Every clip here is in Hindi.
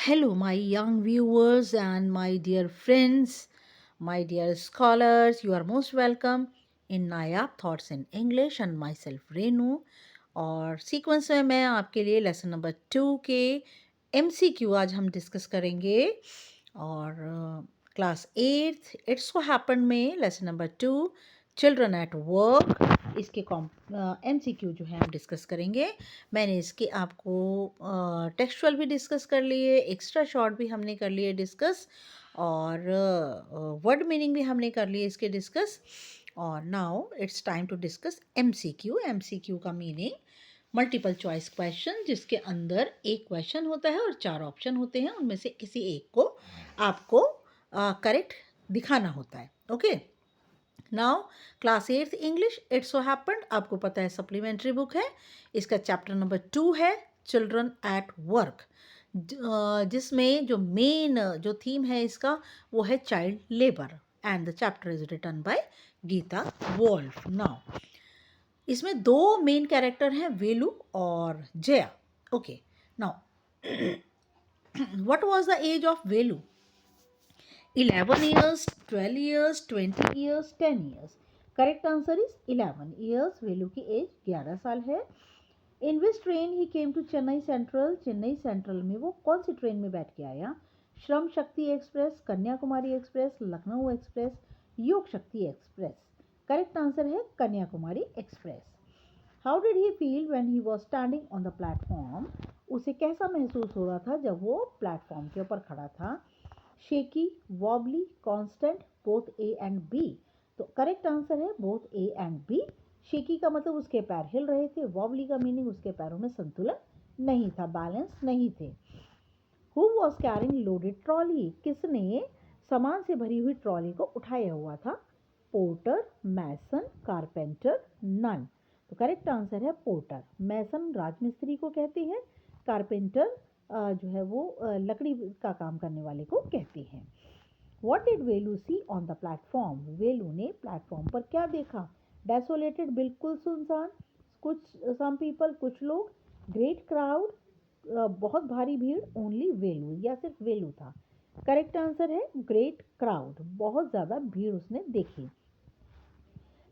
Hello, my young viewers and my dear friends, my dear scholars. You are most welcome in Nayab thoughts in English and my self Renu. और सीक्वेंस में मैं आपके लिए लेसन नंबर 2 के MCQ आज हम डिस्कस करेंगे। और क्लास 8 इट्स सो हैपन में lesson number 2 children at work, इसके MCQ जो है हम डिस्कस करेंगे। मैंने इसके आपको टेक्सचुअल भी डिस्कस कर लिए, एक्स्ट्रा शॉर्ट भी हमने कर लिए डिस्कस, और वर्ड मीनिंग भी हमने कर लिए इसके डिस्कस। और now it's time to discuss MCQ। MCQ का मीनिंग मल्टीपल चॉइस क्वेश्चन, जिसके अंदर एक क्वेश्चन होता है और 4 ऑप्शन होते हैं, उनमें से किसी एक को आपको करेक्ट दिखाना होता है। Okay, now class 8th English it's so happened, आपको पता है सप्लीमेंट्री बुक है, इसका चैप्टर नंबर 2 है चिल्ड्रन एट वर्क, जिसमें जो मेन जो थीम है इसका वो है child labour, and the chapter is written by Gita Wolf. Now इसमें 2 मेन कैरेक्टर हैं, वेलू और Jaya. Okay, now what was the age of Velu? 11 years, 12 years, 20 years, 10 years. Correct answer is 11 years. वेलू की एज 11 साल है। In which train he came to Chennai central? Chennai central में वो कौन सी ट्रेन में बैठ के आया? Shram Shakti express, Kanyakumari express, Lucknow express, योग शक्ति एक्सप्रेस। करेक्ट आंसर है Kanyakumari express. How did he feel when he was standing on the platform? उसे कैसा महसूस हो रहा था जब वो प्लेटफॉर्म के ऊपर खड़ा था? Shaky, wobbly, constant, both A and B. तो करेक्ट आंसर है both A and B. Shaky का मतलब उसके पैर हिल रहे थे, वॉबली का मीनिंग उसके पैरों में संतुलन नहीं था, बैलेंस नहीं थे। Who was carrying loaded trolley? किसने सामान से भरी हुई ट्रॉली को उठाया हुआ था? पोर्टर, मैसन, कारपेंटर, नन। तो करेक्ट आंसर है पोर्टर। मैसन राजमिस्त्री को कहते हैं, कारपेंटर जो है वो लकड़ी का काम करने वाले को कहते हैं। What did Velu see on the platform? Velu ने प्लेटफॉर्म पर क्या देखा? डेसोलेटेड, बिल्कुल सुनसान, कुछ सम पीपल, कुछ लोग, ग्रेट क्राउड, बहुत भारी भीड़, ओनली वेलू या सिर्फ वेलू था? करेक्ट आंसर है ग्रेट क्राउड, बहुत ज़्यादा भीड़ उसने देखी।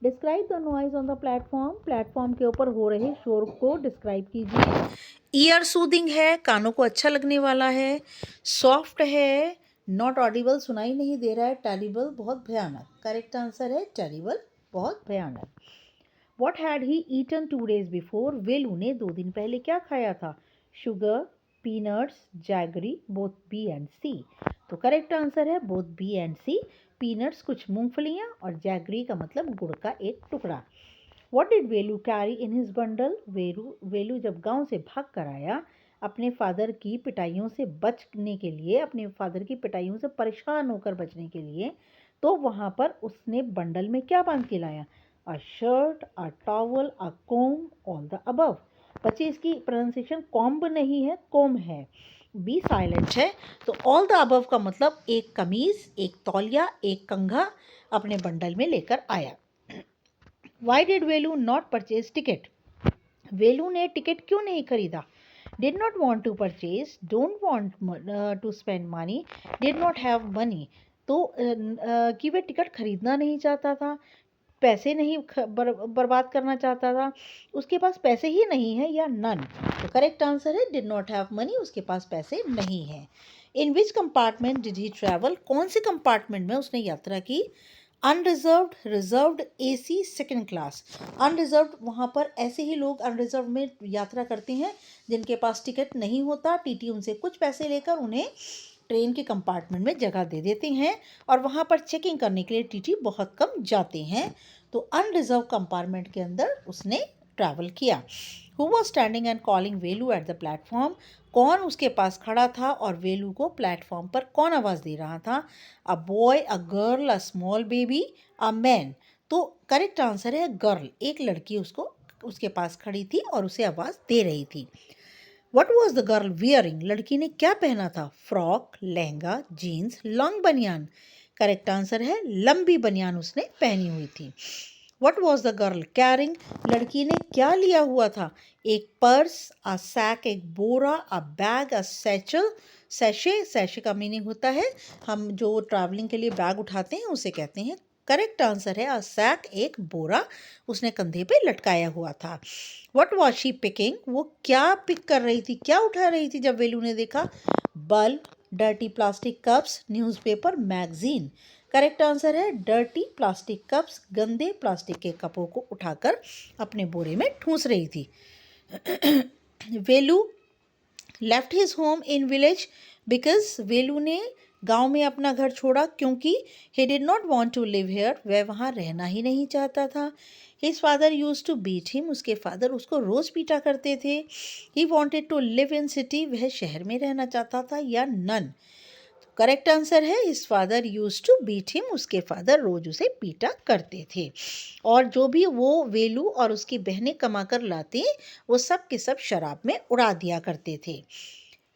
Describe the noise on the platform? Platform के ऊपर हो रहे शोर को डिस्क्राइब कीजिए। ईयर सूदिंग है, कानों को अच्छा लगने वाला है। सॉफ्ट है, नॉट ऑडिबल, सुनाई नहीं दे रहा है। टेरिबल, बहुत भयानक। करेक्ट आंसर है टेरिबल, बहुत भयानक। What had he eaten 2 days before? Velu ने 2 दिन पहले क्या खाया था? Sugar, peanuts, jaggery, both B and C. तो करेक्ट आंसर है both B and C. Peanuts कुछ मूंगफलियां, और जैगरी का मतलब गुड़ का एक टुकड़ा। What did Velu carry in his bundle? Velu जब गांव से भाग कर आया अपने फादर की पिटाइयों से बचने के लिए, अपने फादर की पिटाइयों से परेशान होकर बचने के लिए, तो वहाँ पर उसने बंडल में क्या बांध के लाया? A shirt, a towel, a comb, all the above. बच्चे इसकी प्रोनाउंसिएशन कॉम्ब नहीं है, कोम है, बी साइलेंट है। तो ऑल द अबव का मतलब एक कमीज, एक तौलिया, एक कंघा अपने बंडल में लेकर आया। Why did Velu not purchase ticket? Velu ने टिकट क्यों नहीं खरीदा? Did not want to purchase, don't want to spend money, did not have money. तो कि वे टिकट खरीदना नहीं चाहता था, पैसे नहीं बर्बाद करना चाहता था, उसके पास पैसे ही नहीं है, या नन। तो करेक्ट आंसर है डिड नॉट हैव मनी, उसके पास पैसे नहीं है। इन विच कंपार्टमेंट डिड ही ट्रैवल? कौन से कंपार्टमेंट में उसने यात्रा की? Unreserved, reserved, AC, second class. Unreserved, वहाँ पर ऐसे ही लोग अनरिजर्व में यात्रा करते हैं जिनके पास टिकट नहीं होता, टीटी उनसे कुछ पैसे लेकर उन्हें ट्रेन के कंपार्टमेंट में जगह दे देते हैं, और वहाँ पर चेकिंग करने के लिए टीटी बहुत कम जाते हैं। तो अनरिजर्व कंपार्टमेंट के अंदर उसने ट्रैवल किया। Who was standing and calling Velu at the platform? कौन उसके पास खड़ा था और वेलू को प्लेटफॉर्म पर कौन आवाज़ दे रहा था? A boy, a girl, a small baby, a man. तो करेक्ट आंसर है गर्ल, एक लड़की उसको उसके पास खड़ी थी और उसे आवाज़ दे रही थी। What was the girl wearing? लड़की ने क्या पहना था? फ्रॉक, लहंगा, जीन्स, लॉन्ग बनियान। करेक्ट आंसर है लंबी बनियान उसने पहनी हुई थी। What was the girl carrying? लड़की ने क्या लिया हुआ था? एक पर्स, अ सैक, एक बोरा, a bag, a satchel, sachet का मीनिंग होता है हम जो ट्रैवलिंग के लिए बैग उठाते हैं उसे कहते हैं। करेक्ट आंसर है अ सैक, एक बोरा उसने कंधे पे लटकाया हुआ था। व्हाट वाज शी पिकिंग, वो क्या पिक कर रही थी, क्या उठा रही थी जब वेलू ने देखा? Bulb, dirty plastic cups, newspaper, magazine. Correct answer है डर्टी प्लास्टिक कप्स, गंदे प्लास्टिक के कपों को उठाकर अपने बोरे में ठूंस रही थी। Velu left his home in village because Velu ने गांव में अपना घर छोड़ा क्योंकि he did not want to live here, वह वहाँ रहना ही नहीं चाहता था। His father use to beat him, उसके फादर उसको रोज़ पीटा करते थे। He wanted to live in city, वह शहर में रहना चाहता था, या नन। करेक्ट आंसर है his father use to beat him, उसके फादर रोज उसे पीटा करते थे। और जो भी वो वेलू और उसकी बहनें कमा कर लाते वो सब के सब शराब में उड़ा दिया करते थे।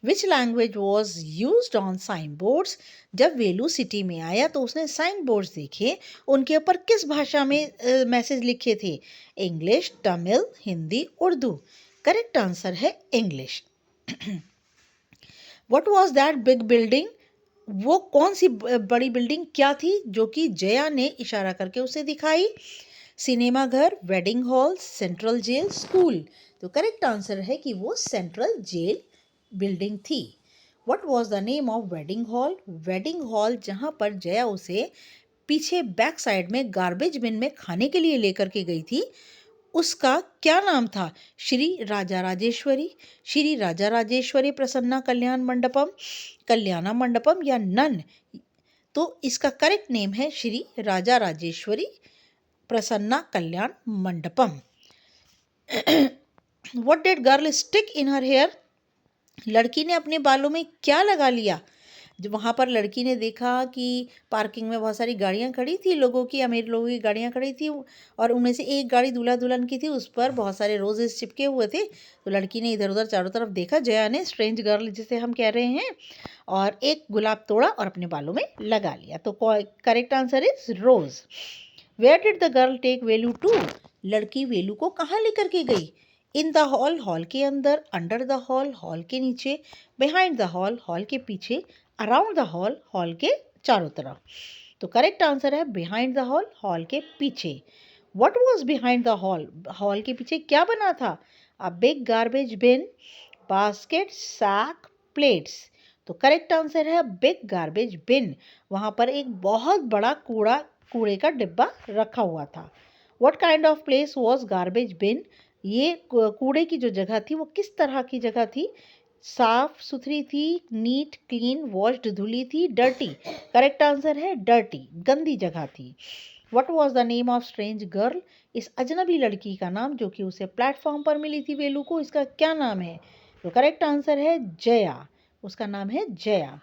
Which language was use on sign boards, जब वेलू सिटी में आया तो उसने साइन बोर्ड्स देखे, उनके ऊपर किस भाषा में मैसेज लिखे थे? English, Tamil, Hindi, Urdu. Correct answer है English. What was that big building, वो कौन सी बड़ी बिल्डिंग क्या थी जो कि जया ने इशारा करके उसे दिखाई? सिनेमा घर, wedding hall, central jail, school. तो करेक्ट आंसर है कि वो सेंट्रल जेल बिल्डिंग थी। What was the name of wedding hall, wedding hall जहां पर जया उसे पीछे बैक साइड में गार्बेज बिन में खाने के लिए लेकर के गई थी, उसका क्या नाम था? श्री राजा राजेश्वरी, श्री राजा राजेश्वरी प्रसन्ना कल्याण मंडपम, कल्याणा मंडपम, या नन? तो इसका करेक्ट नेम है Shri Raja Rajeshwari Prasanna Kalyana Mandapam. What did girl stick in her hair, लड़की ने अपने बालों में क्या लगा लिया? जब वहाँ पर लड़की ने देखा कि पार्किंग में बहुत सारी गाड़ियाँ खड़ी थी, लोगों की, अमीर लोगों की गाड़ियाँ खड़ी थी, और उनमें से एक गाड़ी दूल्हा दुल्हन की थी, उस पर बहुत सारे रोजेस चिपके हुए थे। तो लड़की ने इधर उधर चारों तरफ देखा, जया ने, स्ट्रेंज गर्ल जिसे हम कह रहे हैं, और एक गुलाब तोड़ा और अपने बालों में लगा लिया। तो correct answer is rose. Where did the girl take Velu to, लड़की वेलू को कहाँ लेकर के गई? इन द हॉल, हॉल के अंदर, अंडर द हॉल, हॉल के नीचे, बिहाइंड द हॉल, हॉल के पीछे, अराउंड द हॉल, हॉल के चारों तरफ। तो करेक्ट आंसर है बिहाइंड द हॉल, हॉल के पीछे। What was behind the hall, hall के पीछे क्या बना था? A big garbage bin, basket, sack, plates. तो करेक्ट आंसर है बिग गार्बेज बिन, वहां पर एक बहुत बड़ा कूड़े का डिब्बा रखा हुआ था। What kind of place was garbage bin, ये कूड़े की जो जगह थी वो किस तरह की जगह थी? साफ सुथरी थी, नीट, क्लीन, वॉश्ड, धुली थी, डर्टी। करेक्ट आंसर है डर्टी, गंदी जगह थी। What was the name of strange girl, इस अजनबी लड़की का नाम जो कि उसे प्लेटफॉर्म पर मिली थी वेलू को, इसका क्या नाम है? तो करेक्ट आंसर है जया, उसका नाम है Jaya.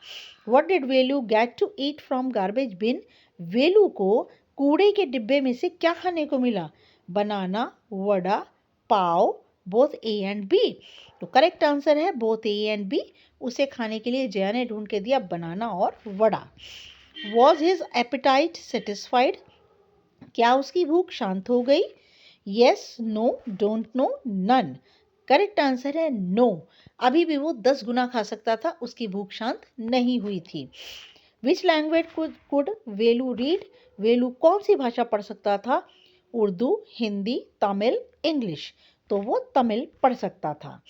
What did Velu get to eat from garbage bin, Velu को कूड़े के डिब्बे में से क्या खाने को मिला? बनाना, वड़ा, पाव, बोथ ए एंड बी। तो करेक्ट आंसर है बोथ ए एंड बी, उसे खाने के लिए जया ने ढूंढ के दिया बनाना और vada. Was his appetite satisfied, क्या उसकी भूख शांत हो गई? Yes, no, don't know, none. Correct answer है नो, अभी भी वो 10 गुना खा सकता था, उसकी भूख शांत नहीं हुई थी। Which language could Velu read, Velu कौन सी भाषा पढ़ सकता था? उर्दू, हिंदी, तमिल, इंग्लिश। तो वो तमिल पढ़ सकता था।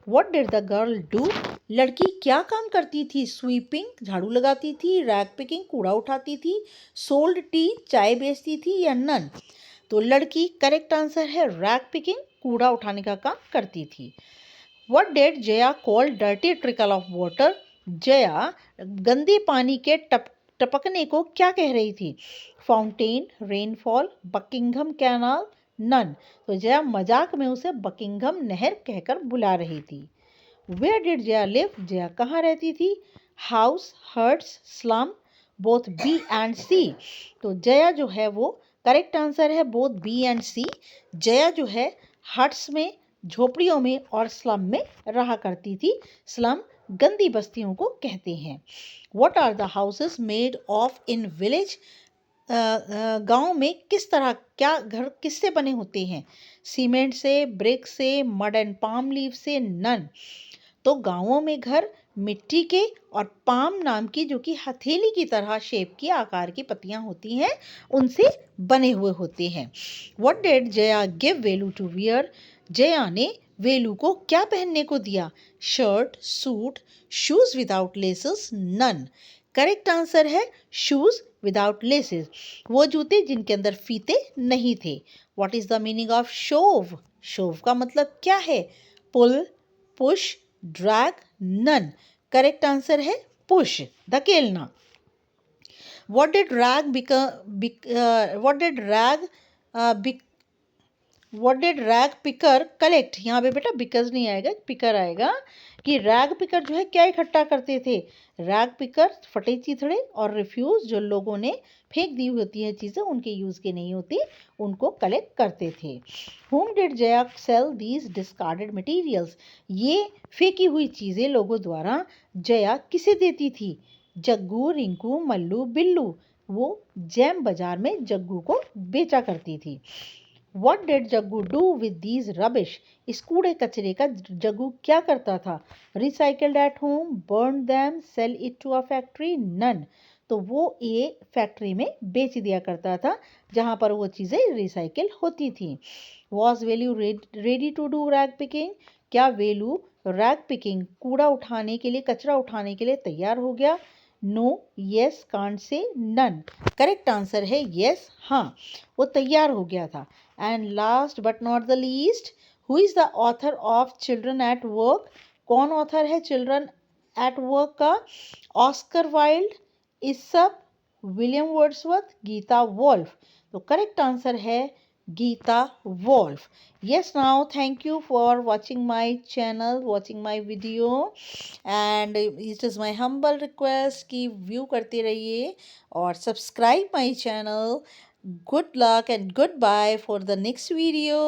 What did the girl do, लड़की क्या काम करती थी? स्वीपिंग, झाड़ू लगाती थी, रैग पिकिंग, कूड़ा उठाती थी, सोल्ड टी, चाय बेचती थी, या नन? तो लड़की, करेक्ट आंसर है रैग पिकिंग, कूड़ा उठाने का काम करती थी। What did Jaya call dirty trickle of water, Jaya गंदे पानी के टपकने को क्या कह रही थी? Fountain, rainfall, Buckingham canal, none. तो जया मजाक में उसे बकिंघम नहर कहकर बुला रही थी। Where did Jaya live, Jaya कहाँ रहती थी? House, huts, slum, both B and C. तो जया जो है वो, करेक्ट आंसर है both B and C. Jaya जो है हट्स में, झोपड़ियों में और स्लम में रहा करती थी। स्लम गंदी बस्तियों को कहते हैं। What are the houses made of in village, गांव में किस तरह, क्या घर किससे बने होते हैं? सीमेंट से, ब्रिक से, मड एंड पाम लीफ से, नन। तो गांवों में घर मिट्टी के, और पाम नाम की जो कि हथेली की तरह शेप की आकार की पत्तियां होती हैं उनसे बने हुए होते हैं। What did Jaya give Velu to wear? Jaya ने वेलू को क्या पहनने को दिया? Shirt, suit, shoes without laces, none. Correct answer है शूज विदाउट लेसेस, वो जूते जिनके अंदर फीते नहीं थे। What is the meaning of shove? Shove का मतलब क्या है? Pull, push, drag, none. Correct answer है पुश, धकेलना। What did rag what did rag what did rag picker collect? यहाँ पे बेटा बिकर्स नहीं आएगा, पिकर आएगा। कि रैग पिकर जो है क्या इकट्ठा करते थे? रैग पिकर फटे चिथड़े और रिफ्यूज, जो लोगों ने फेंक दी होती है चीज़ें, उनके यूज़ की नहीं होती, उनको कलेक्ट करते थे। Whom did Jaya sell these discarded materials? ये फेंकी हुई चीज़ें लोगों द्वारा जया किसे देती थी? जग्गू, रिंकू, मल्लू, बिल्लू। वो जैम बाजार में जग्गू को बेचा करती थी। What did Jaggu do with these rubbish? इस कूड़े कचरे का जग्गू क्या करता था? Recycled at home, burned them, sell it to a factory, none. तो वो ये फैक्ट्री में बेच दिया करता था जहाँ पर वो चीज़ें रिसाइकिल होती थी। Was Velu ready to do rag picking? क्या वेलू रैग पिकिंग, कूड़ा उठाने के लिए, कचरा उठाने के लिए तैयार हो गया? No, yes, can't say, none. Correct answer है यस, हाँ, वो तैयार हो गया था। And last but not the least, who is the author of Children at Work? कौन ऑथर है चिल्ड्रन एट वर्क का? Oscar Wilde, Aesop, William Wordsworth, Geeta Wolf. तो करेक्ट आंसर है Geeta Wolf. Yes, now thank you for watching my channel, watching my video, and it is my humble request कि व्यू करते रहिए और subscribe my channel. Good luck and goodbye for the next video.